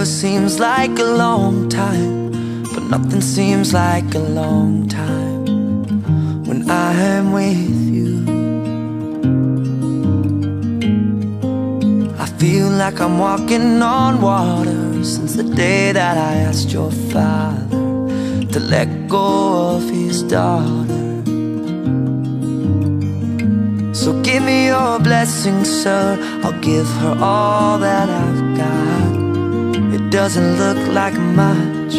Forever seems like a long time, but nothing seems like a long time when I am with you. I feel like I'm walking on water since the day that I asked your father to let go of his daughter. So give me your blessing, sir, I'll give her all that I've got. It doesn't look like much,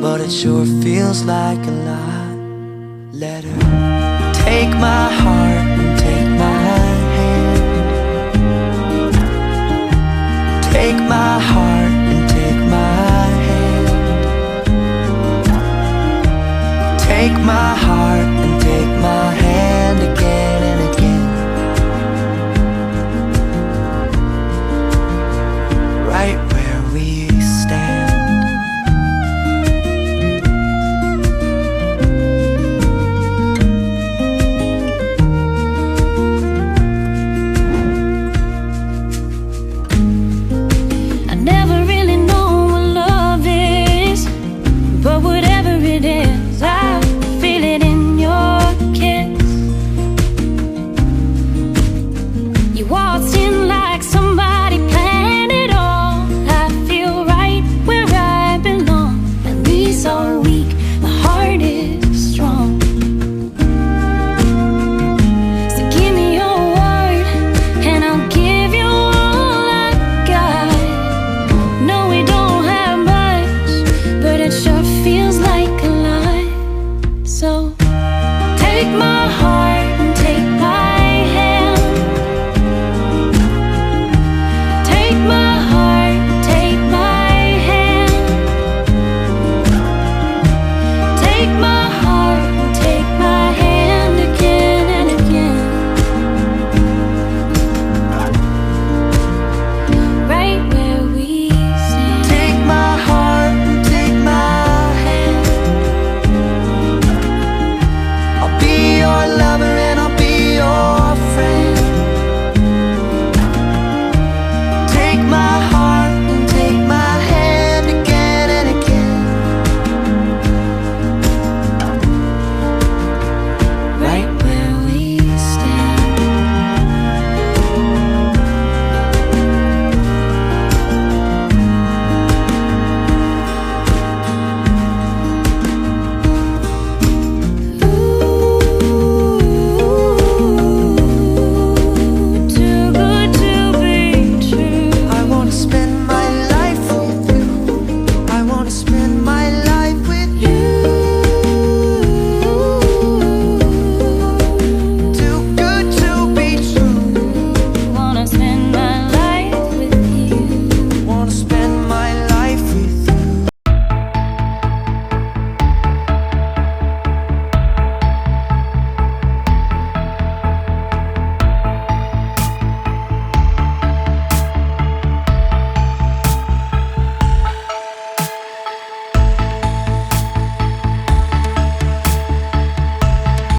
but it sure feels like a lot. Let her take my heart and take my hand. Take my heart and take my hand. Take my heart and take my hand.